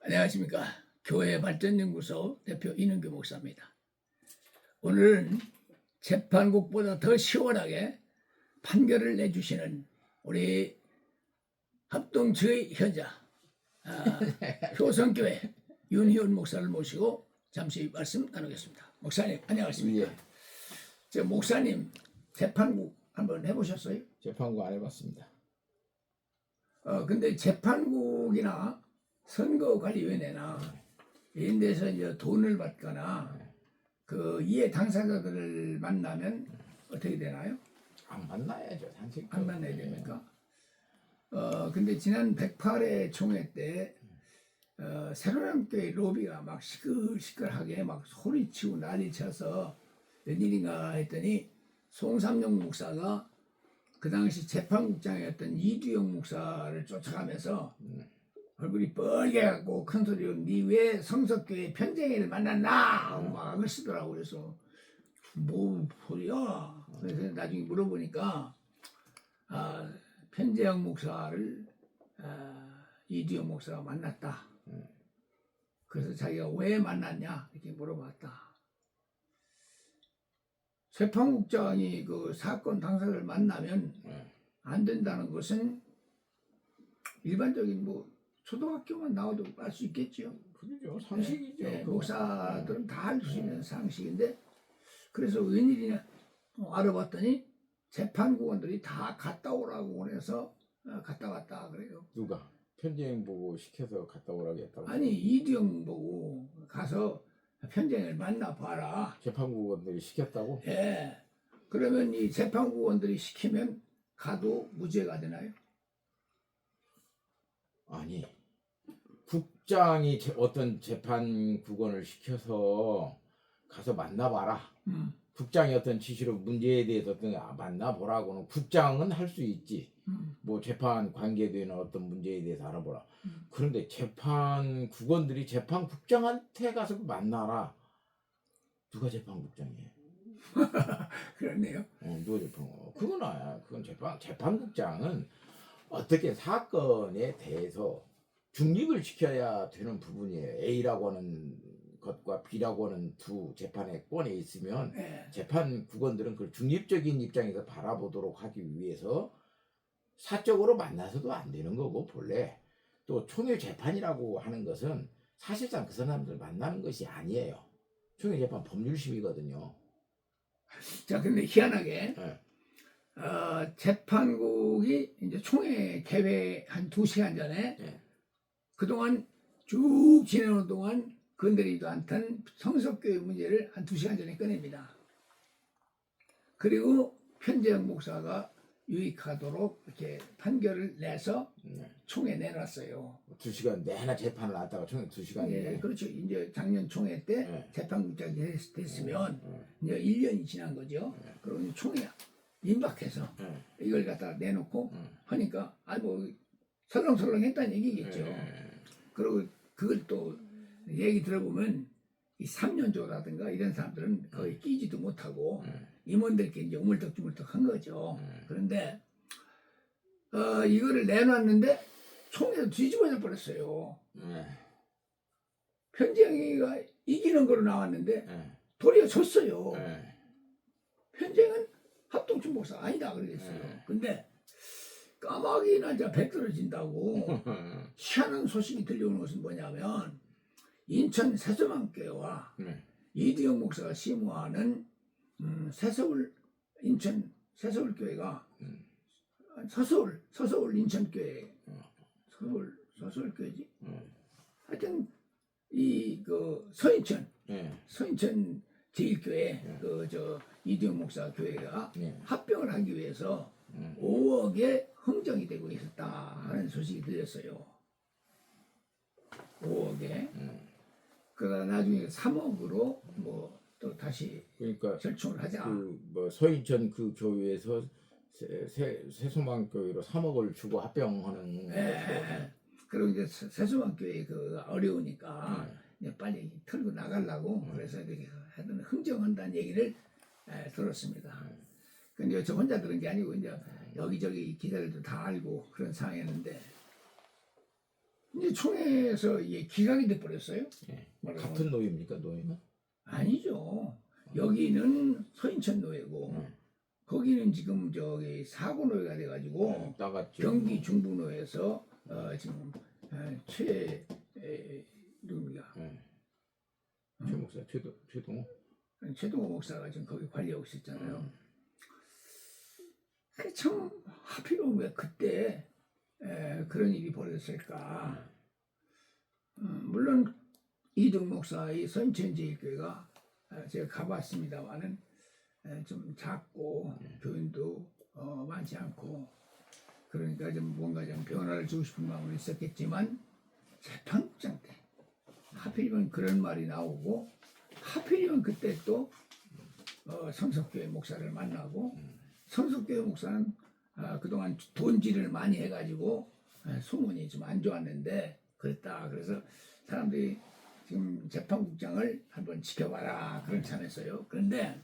안녕하십니까. 교회발전연구소 대표 이능규 목사입니다. 오늘은 재판국보다 더 시원하게 판결을 내주시는 우리 합동주의 현자 효성교회 윤희원 목사를 모시고 잠시 말씀 나누겠습니다. 목사님 안녕하십니까. 예. 저 목사님 재판국 한번 해보셨어요? 재판국 안 해봤습니다. 근데 재판국이나 선거관리위원회나 이런 데서 이제 돈을 받거나 그 이해 당사자들을 만나면 어떻게 되나요? 안 만나야죠, 상식. 안 만나야 됩니까? 근데 지난 108회 총회 때 새로남교회 로비가 막 시끌시끌하게 막 소리치고 난리쳐서 웬일인가 했더니 송삼용 목사가 그 당시 재판국장이었던 이두영 목사를 쫓아가면서 얼굴이 뻘개갖고 큰 소리로 니 왜 성석교회 편쟁이를 만났나 막 그러시더라고. 그래서 뭐 소리야. 그래서 나중에 물어보니까 편재영 목사를 이두영 목사가 만났다. 그래서 자기가 왜 만났냐 이렇게 물어봤다. 재판국장이 그 사건 당사자를 만나면 안 된다는 것은 일반적인 뭐 초등학교만 나와도 알 수 있겠죠. 그죠, 상식이죠. 네, 목사들은 다 알 수 있는 상식인데 그래서 웬일이냐 알아봤더니 재판국원들이 다 갔다 오라고 해서 갔다 왔다 그래요. 누가? 편지행 보고 시켜서 갔다 오라고 했다고? 아니 이두영 보고 가서 편쟁을 만나봐라. 재판국원들이 시켰다고? 예. 그러면 이 재판국원들이 시키면 가도 무죄가 되나요? 아니, 국장이 어떤 재판국원을 시켜서 가서 만나봐라. 국장이 어떤 지시로 문제에 대해서 어떤 만나보라고는 국장은 할 수 있지. 뭐 재판 관계되는 어떤 문제에 대해서 알아보라. 그런데 재판국원들이 재판국장한테 가서 만나라. 누가 재판국장이에요? 그렇네요. 누가 재판국? 그건 재판국장은 어떻게 사건에 대해서 중립을 지켜야 되는 부분이에요. A라고 하는 것과 B라고 하는 두 재판의 권에 있으면 재판국원들은 그 중립적인 입장에서 바라보도록 하기 위해서 사적으로 만나서도 안 되는 거고, 본래 또 총회 재판이라고 하는 것은 사실상 그 사람들 만나는 것이 아니에요. 총회 재판 법률심이거든요. 자, 근데 희한하게 재판국이 이제 총회 개회 한 2시간 전에 그동안 쭉 지내는 동안 건드리지도 않던 성석교회 문제를 한 2시간 전에 꺼냅니다. 그리고 편재영 목사가 유익하도록 이렇게 판결을 내서 총회 내놨어요. 2시간 내내 재판을 하다가 총회 2시간이네. 예, 그렇죠. 이제 작년 총회 때 재판국장이 됐으면 이제 1년이 지난 거죠. 그리고 이제 총회 임박해서 이걸 갖다가 내놓고 하니까 뭐 설렁설렁 했다는 얘기겠죠. 그리고 그걸 또 얘기 들어보면 이 3년조라든가 이런 사람들은 거의 끼지도 못하고 임원들끼리 이제 우물떡주물떡 한 거죠. 그런데 이거를 내놨는데 총회에서 뒤집어져 버렸어요. 편쟁이가 이기는 거로 나왔는데 도리어 졌어요. 편쟁은 합동춘 목사 아니다 그러겠어요. 근데 까마귀나 이제 배 떨어진다고 희한한 소식이 들려오는 것은 뭐냐면 인천 세서만교회와 이두영 목사가 심우하는 인천 세서울교회가 서서울 인천교회 서서울교회지. 하여튼 그 서인천 제1교회 이두영 목사 교회가 합병을 하기 위해서 5억에 흥정이 되고 있었다 하는 소식이 들렸어요. 5억에. 그러다 나중에 3억으로 뭐 또 다시 그러니까 절충을 하자. 뭐 서인천 그 교회에서 세소만 교회로 3억을 주고 합병하는. 그리고 이제 세소만 교회 그 어려우니까 이제 빨리 털고 나가려고 그래서 이렇게 하여튼 흥정한다는 얘기를 들었습니다. 근데 저 혼자 들은 게 아니고 이제 여기저기 기자들도 다 알고 그런 상황이었는데 이제 총회에서 이게 기각이 돼 버렸어요. 예. 말하자면. 같은 노예입니까 노예는? 아니죠. 여기는 서인천 노예고 거기는 지금 저기 사고 노예가 돼가지고 따갔죠. 경기 중부노에서 지금 최 누굽니까? 최 목사 최동호. 최동호 목사가 지금 거기 관리하고 있었잖아요. 참 하필이면 왜 그때 그런 일이 벌어졌을까? 물론 이등 목사의 선천제일교회가 제가 가봤습니다만은 좀 작고 교인도 많지 않고 그러니까 좀 뭔가 좀 변화를 주고 싶은 마음은 있었겠지만 재판국장 때 하필이면 그런 말이 나오고 하필이면 그때 또 성석교회 목사를 만나고 성석교회 목사는 그동안 돈질을 많이 해가지고 소문이 좀 안 좋았는데 그랬다. 그래서 사람들이 지금 재판국장을 한번 지켜봐라 그런 참했어요. 그런데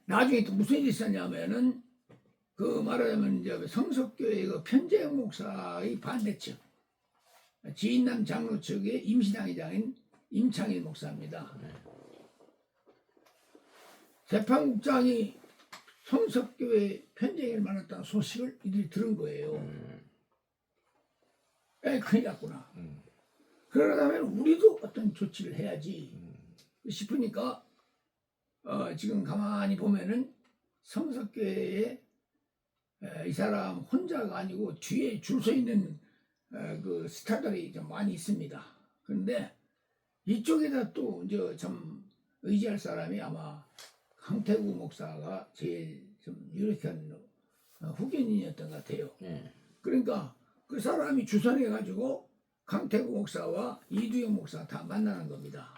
나중에 또 무슨 일이 있었냐면은 그 말하자면 이제 성석교회 그 편재영 목사의 반대측 지인남 장로 측의 임시당회장인 임창일 목사입니다. 재판국장이 성석교회 편재영을 만났다는 소식을 이들이 들은 거예요. 큰일 났구나. 그러려면 우리도 어떤 조치를 해야지 싶으니까 지금 가만히 보면은 성석교회에 이 사람 혼자가 아니고 뒤에 줄 서 있는 그 스타들이 좀 많이 있습니다. 그런데 이쪽에다 또 이제 참 의지할 사람이 아마 강태구 목사가 제일 좀 유력한 후견인이었던 것 같아요. 그러니까 그 사람이 주선해 가지고 강태구 목사와 이두영 목사 다 만나는 겁니다.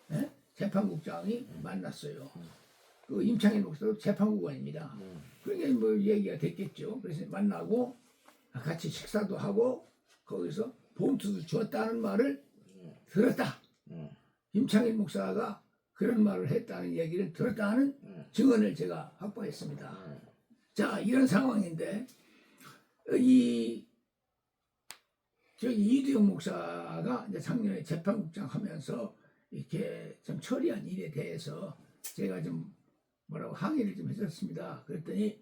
네? 재판국장이 만났어요. 그 임창일 목사도 재판국원입니다. 그러니까 뭐 얘기가 됐겠죠. 그래서 만나고 같이 식사도 하고 거기서 봉투도 주었다는 말을 들었다. 임창일 목사가 그런 말을 했다는 얘기를 들었다는 증언을 제가 확보했습니다. 자, 이런 상황인데 저기 이두영 목사가 이제 작년에 재판국장 하면서 이렇게 좀 처리한 일에 대해서 제가 좀 뭐라고 항의를 좀 했었습니다. 그랬더니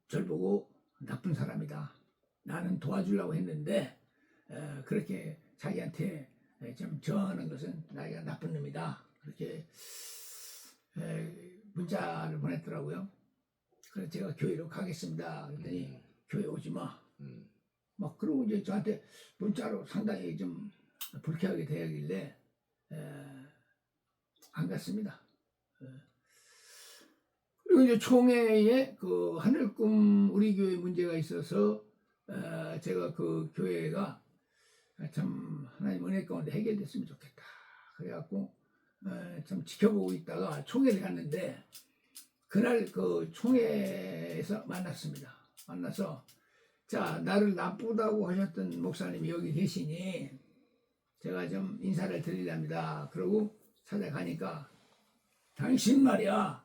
저를 보고 나쁜 사람이다. 나는 도와주려고 했는데 그렇게 자기한테 좀 저하는 것은 나이가 나쁜 놈이다. 그렇게 문자를 보냈더라고요. 그래서 제가 교회로 가겠습니다. 그랬더니 교회 오지 마. 막 그러고 이제 저한테 문자로 상당히 좀 불쾌하게 대하길래 안 갔습니다. 그리고 이제 총회에 그 하늘꿈 우리 교회 문제가 있어서 제가 그 교회가 참 하나님 은혜 가운데 해결됐으면 좋겠다. 그래갖고 참 지켜보고 있다가 총회를 갔는데 그날 그 총회에서 만났습니다. 만나서 자, 나를 나쁘다고 하셨던 목사님이 여기 계시니 제가 좀 인사를 드리랍니다. 그러고 찾아가니까 당신 말이야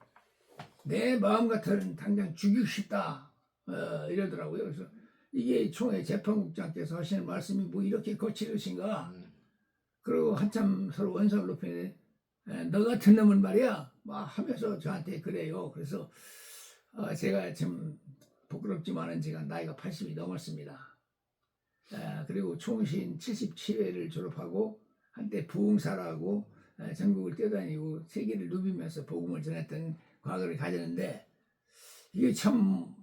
내 마음 같아는 당장 죽이고 싶다 이러더라고요. 그래서 이게 총회 재판국장께서 하시는 말씀이 뭐 이렇게 거칠으신가. 그리고 한참 서로 원성을 높이는데 너 같은 놈은 말이야 막 하면서 저한테 그래요. 그래서 제가 좀 부끄럽지만은 제가 나이가 80이 넘었습니다. 그리고 총신 77회를 졸업하고 한때 부흥사라고 전국을 뛰어다니고 세계를 누비면서 복음을 전했던 과거를 가졌는데 이게 참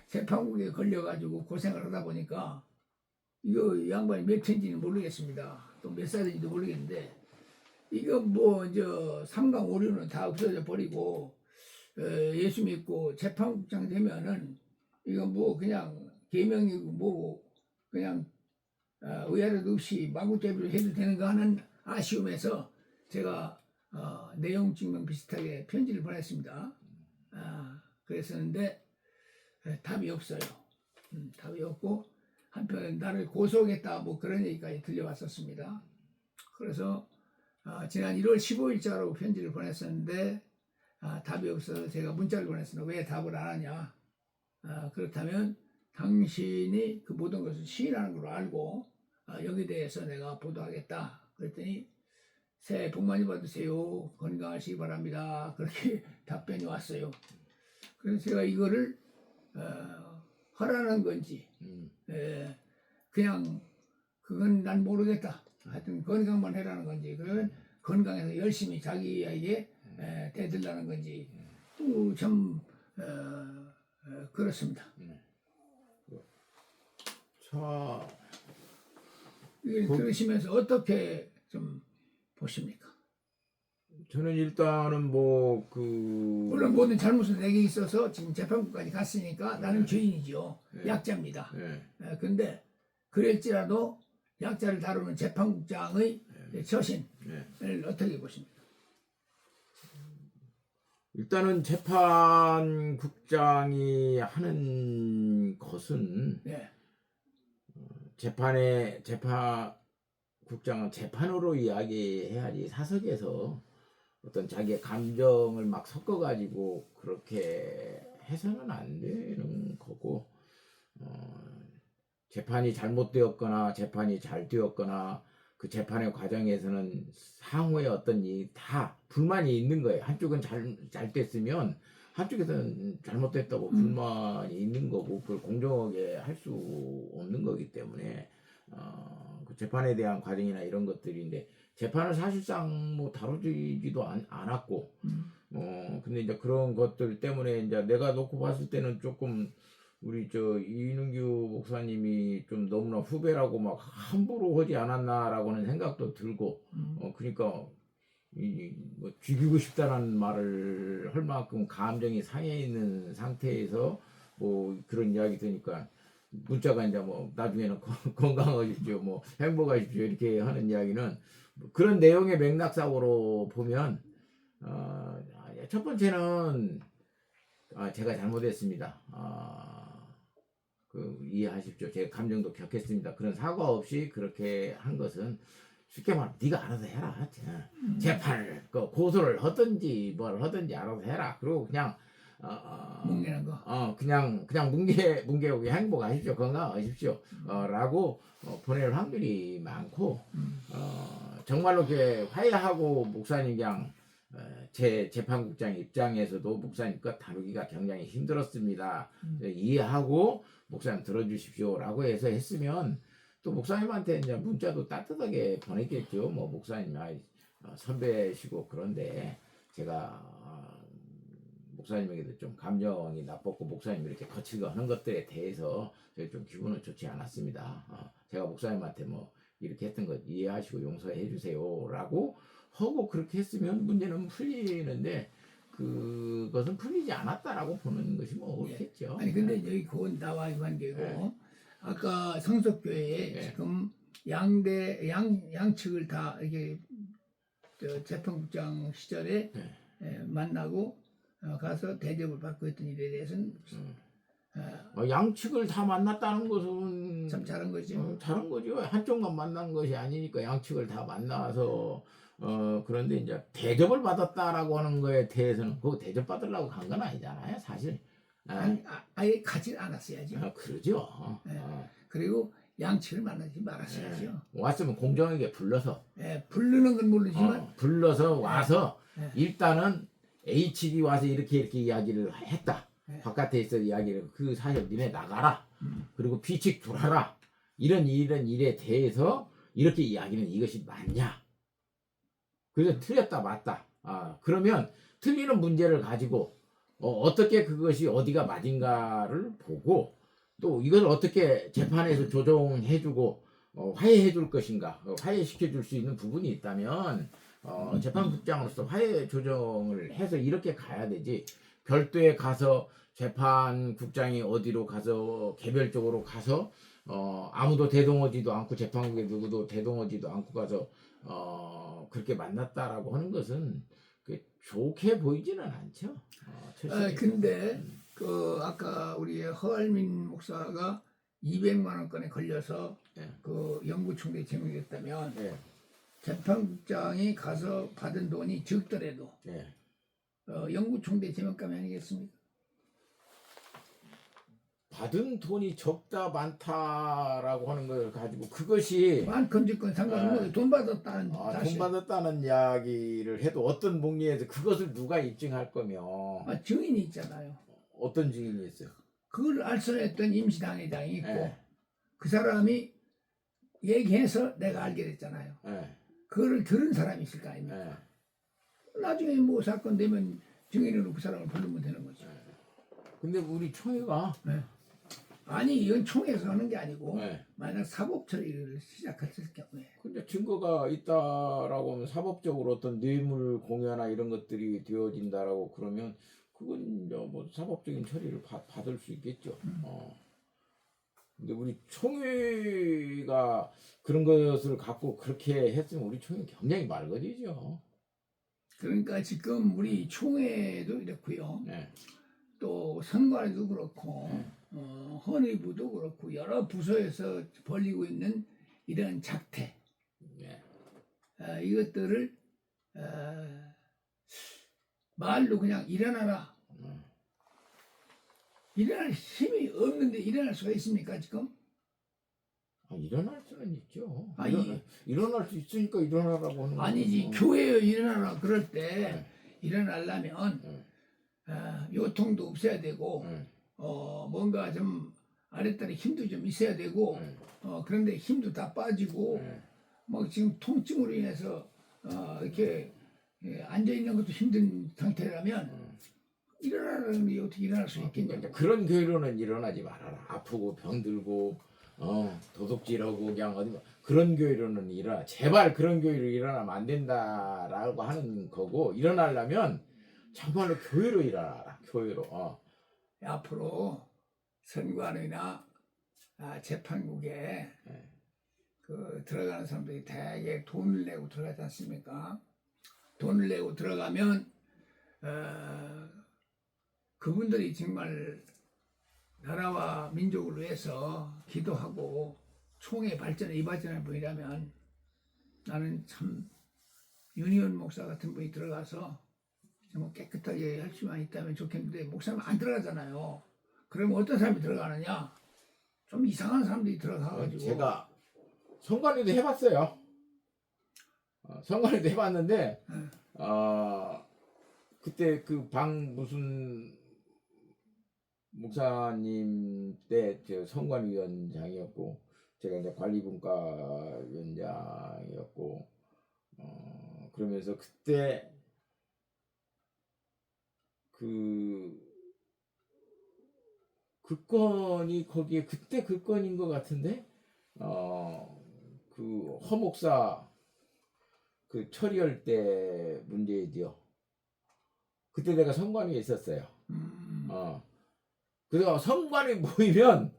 재판국에 걸려가지고 고생을 하다 보니까 이거 양반이 몇 회인지는 모르겠습니다. 또 몇 살인지도 모르겠는데 이거 뭐 저 삼강 오류는 다 없어져 버리고 예수 믿고 재판국장 되면은 이거 뭐 그냥 계명이고 뭐 그냥 의아도 없이 마구잡이로 해도 되는 거 하는 아쉬움에서 제가 내용 증명 비슷하게 편지를 보냈습니다. 그랬었는데 답이 없어요. 답이 없고 한편 나를 고소하겠다 뭐 그런 얘기까지 들려왔었습니다. 그래서 지난 1월 15일자로 편지를 보냈었는데 답이 없어서 제가 문자를 보냈습니다. 왜 답을 안 하냐. 그렇다면 당신이 그 모든 것을 시인하는 걸로 알고 여기에 대해서 내가 보도하겠다. 그랬더니 새해 복 많이 받으세요. 건강하시기 바랍니다. 그렇게 답변이 왔어요. 그래서 제가 이거를 하라는 건지 그냥 그건 난 모르겠다. 하여튼 건강만 해라는 건지 그건 건강해서 열심히 자기에게 대들라는 건지 또 참 그렇습니다. 자, 이걸 들으시면서 어떻게 좀 보십니까? 저는 일단은 물론 모든 잘못은 내게 있어서 지금 재판부까지 갔으니까 나는 죄인이죠. 약자입니다. 근데 그럴지라도 약자를 다루는 재판국장의 처신을 어떻게 보십니까? 일단은 재판국장이 하는 것은 재판국장은 재판으로 이야기해야지 사석에서 어떤 자기의 감정을 막 섞어가지고 그렇게 해서는 안 되는 거고, 재판이 잘못되었거나 재판이 잘 되었거나 그 재판의 과정에서는 상호의 어떤 다 불만이 있는 거예요. 한쪽은 잘 됐으면 한쪽에서는 잘못됐다고 불만이 있는 거고 그걸 공정하게 할 수 없는 거기 때문에 그 재판에 대한 과정이나 이런 것들인데 재판을 사실상 뭐 다루지도 않았고 근데 이제 그런 것들 때문에 이제 내가 놓고 봤을 때는 조금 우리 이능규 목사님이 좀 너무나 후배라고 막 함부로 하지 않았나라고는 생각도 들고 그러니까 뭐 죽이고 싶다는 말을 할 만큼 감정이 상해 있는 상태에서 뭐 그런 이야기 드니까 문자가 이제 뭐 나중에는 건강하십시오 뭐 행복하십시오 이렇게 하는 이야기는 그런 내용의 맥락상으로 보면 첫 번째는 제가 잘못했습니다. 이해하십시오. 제가 감정도 격했습니다. 그런 사과 없이 그렇게 한 것은 쉽게 말하면 네가 알아서 해라. 재판을 고소를 하든지 뭘 하든지 알아서 해라. 그리고 그냥 뭉개는 거. 그냥 뭉개고 행복하십시오. 건강하십시오. 라고 보낼 확률이 많고 정말로 이렇게 화해하고 목사님 그냥 제 재판국장 입장에서도 목사님 것 다루기가 굉장히 힘들었습니다. 이해하고 목사님 들어주십시오라고 해서 했으면 또 목사님한테 이제 문자도 따뜻하게 보냈겠죠. 뭐 목사님 선배시고 그런데 제가 목사님에게도 좀 감정이 나빴고 목사님 이렇게 거칠게 하는 것들에 대해서 좀 기분은 좋지 않았습니다. 제가 목사님한테 뭐 이렇게 했던 것 이해하시고 용서해 주세요라고 하고 그렇게 했으면 문제는 풀리는데 그것은 풀리지 않았다라고 보는 것이 뭐 옳겠죠. 아니 근데 여기 그건 나와의 관계고 아까 성석교회에 지금 양측을 다 이게 재판국장 시절에 만나고 가서 대접을 받고 했던 일에 대해서는 양측을 다 만났다는 것은 참 잘한 거죠. 잘한 거죠. 한쪽만 만난 것이 아니니까 양측을 다 만나서 그런데 이제 대접을 받았다라고 하는 거에 대해서는 그거 대접 받으려고 간 건 아니잖아요, 사실. 아예 가지 않았어야죠. 그러죠. 그리고 양측을 만나지 말았어야죠. 왔으면 공정하게 불러서. 부르는 건 모르지만 불러서 와서 일단은 A 측이 와서 이렇게 이야기를 했다. 바깥에 있어 이야기를 그 사실 니네 나가라. 그리고 B 측 들어라. 이런 일에 대해서 이렇게 이야기는 이것이 맞냐? 그래서 틀렸다 맞다. 그러면 틀리는 문제를 가지고 어떻게 그것이 어디가 맞은가를 보고 또 이걸 어떻게 재판에서 조정해주고 화해해줄 것인가, 화해시켜줄 수 있는 부분이 있다면 재판국장으로서 화해 조정을 해서 이렇게 가야 되지. 별도에 가서 재판국장이 어디로 가서 개별적으로 가서 아무도 대동하지도 않고 재판국에 누구도 대동하지도 않고 가서 그렇게 만났다라고 하는 것은 좋게 보이지는 않죠. 근데 아까 우리 허알민 목사가 200만 원권에 걸려서 그 영구총대 제명됐다면 재판국장이 가서 받은 돈이 적더라도 영구총대 제명감이 아니겠습니까? 받은 돈이 적다 많다라고 하는 걸 가지고 그것이 많건 상관없는 돈 받았다는 돈 사실. 받았다는 이야기를 해도 어떤 목리에서 그것을 누가 입증할 거며 증인이 있잖아요. 어떤 증인이 있어요? 그걸 알선했던 임시당회장이 있고 예. 그 사람이 얘기해서 내가 알게 됐잖아요. 예. 그거를 들은 사람이 있을 거 아닙니까? 예. 나중에 뭐 사건 되면 증인으로 그 사람을 부르면 되는 거죠. 근데 우리 총회가 네. 아니 이건 총에서 하는 게 아니고 네. 만약 사법 처리를 시작했을 경우에 근데 증거가 있다라고 하면 사법적으로 어떤 뇌물 공여나 이런 것들이 되어진다라고 그러면 그건 이제 뭐 사법적인 처리를 받을 수 있겠죠. 근데 우리 총회가 그런 것을 갖고 그렇게 했으면 우리 총회 굉장히 맑아지죠. 그러니까 지금 우리 총회도 이렇고요. 네. 또 선관위도 그렇고 헌의부도 그렇고 여러 부서에서 벌이고 있는 이런 작태 네. 이것들을 말로 그냥 일어나라. 일어날 힘이 없는데 일어날 수가 있습니까 지금? 일어날 수는 있죠. 아, 일어날 수 있으니까 일어나라고 하는 아니지 거죠. 교회에 일어나라 그럴 때 일어나려면 요통도 없어야 되고 뭔가 좀 아랫다리 힘도 좀 있어야 되고 그런데 힘도 다 빠지고 막 지금 통증으로 인해서 이렇게 앉아 있는 것도 힘든 상태라면 일어나라는 게 어떻게 일어날 수 있겠냐? 그런 교회로는 일어나지 말아라. 아프고 병들고 도둑질하고 그냥 어디 그런 교회로는 일어나. 제발 그런 교회로 일어나면 안 된다라고 하는 거고 일어나려면 정말로 교회로 일어나라. 교회로. 앞으로 선관위나 재판국에 그 들어가는 사람들이 대개 돈을 내고 들어가지 않습니까? 돈을 내고 들어가면 그분들이 정말 나라와 민족을 위해서 기도하고 총회 발전에 이바지하는 분이라면 나는 참 윤희원 목사 같은 분이 들어가서 정말 깨끗하게 할 수만 있다면 좋겠는데 목사는 안 들어가잖아요. 그러면 어떤 사람이 들어가느냐? 좀 이상한 사람들이 들어가가지고 제가 선관위도 해봤어요. 선관위도 해봤는데 그때 그 방 무슨 목사님 때 저 선관위원장이었고 제가 이제 관리분과위원장이었고 그러면서 그때 그 건이 거기에 그때 그 건인 것 같은데 그 허목사 그 처리할 때 문제지요. 그때 내가 선관위에 있었어요. 그래서 선관위 모이면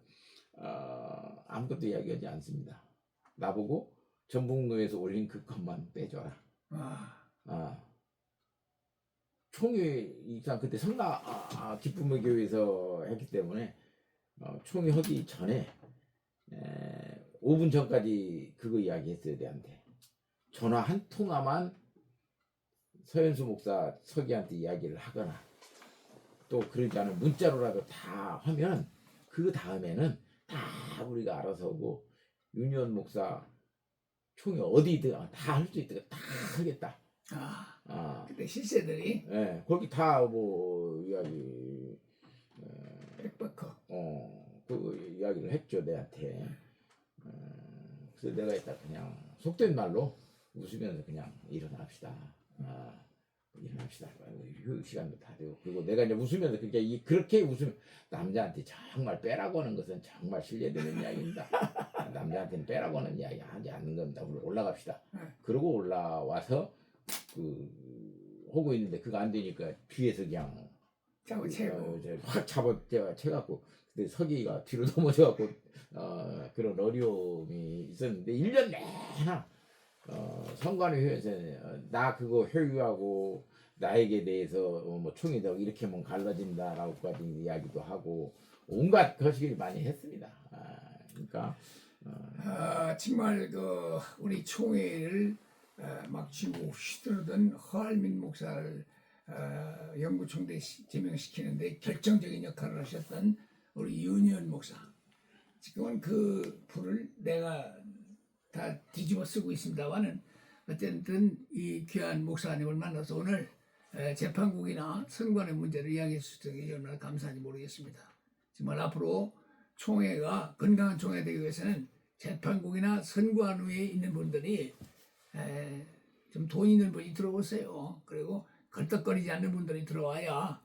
아무것도 이야기하지 않습니다. 나보고 전북로에서 올린 그 것만 빼줘라. 총회 이상 그때 성나 기쁨의 교회에서 했기 때문에 총회 하기 전에 5분 전까지 그거 이야기했어야 되는데 전화 한 통화만 서현수 목사 서기한테 이야기를 하거나 또 그러지 않으면 문자로라도 다 하면 그 다음에는 다 우리가 알아서 하고 윤희원 목사 총회 어디든 다 할 수 있도록 다 하겠다. 그때 실세들이 거기 다 뭐 이야기 백버커 그 이야기를 했죠 내한테. 그래서 내가 이따 그냥 속된 말로 웃으면서 그냥 일어납시다. 일어납시다. 휴식 시간도 다 되고 그리고 내가 이제 웃으면서 그렇게 웃으면 남자한테 정말 빼라고 하는 것은 정말 실례되는 이야기입니다. 남자한테는 빼라고 하는 이야기 하지 않는 겁니다. 우리 올라갑시다. 그러고 올라와서 하고 있는데 그거 안 되니까 뒤에서 그냥 확 채갖고 근데 서기가 뒤로 넘어져갖고 그런 어려움이 있었는데 1년 내나 선관위에서 나 그거 회유하고 나에게 대해서 뭐 총이다 이렇게 하면 갈라진다라고까지 이야기도 하고 온갖 거시기를 많이 했습니다. 그러니까 정말 그 우리 총회를 막 쥐고 휘두르던 허할민 목사를 영구총대 제명시키는데 결정적인 역할을 하셨던 우리 윤희원 목사. 지금은 그 불을 내가 다 뒤집어 쓰고 있습니다만은 어쨌든 이 귀한 목사님을 만나서 오늘 재판국이나 선관의 문제를 이야기해 주셔서 얼마나 감사한지 모르겠습니다. 정말 앞으로 총회가 건강한 총회 되기 위해서는 재판국이나 선관위에 있는 분들이 좀 돈 있는 분이 들어오세요. 그리고 걸떡거리지 않는 분들이 들어와야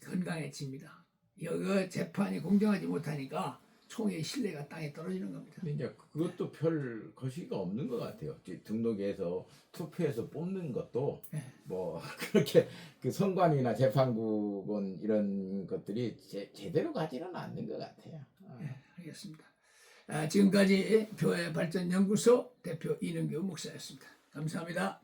건강해집니다. 여기 재판이 공정하지 못하니까 총회의 신뢰가 땅에 떨어지는 겁니다. 근데 이제 그것도 별 거시기가 없는 것 같아요. 등록해서 투표해서 뽑는 것도 뭐 그렇게 그 선관위나 재판국은 이런 것들이 제대로 가지는 않는 것 같아요. 네, 알겠습니다. 지금까지 교회 발전 연구소 대표 이능규 목사였습니다. 감사합니다.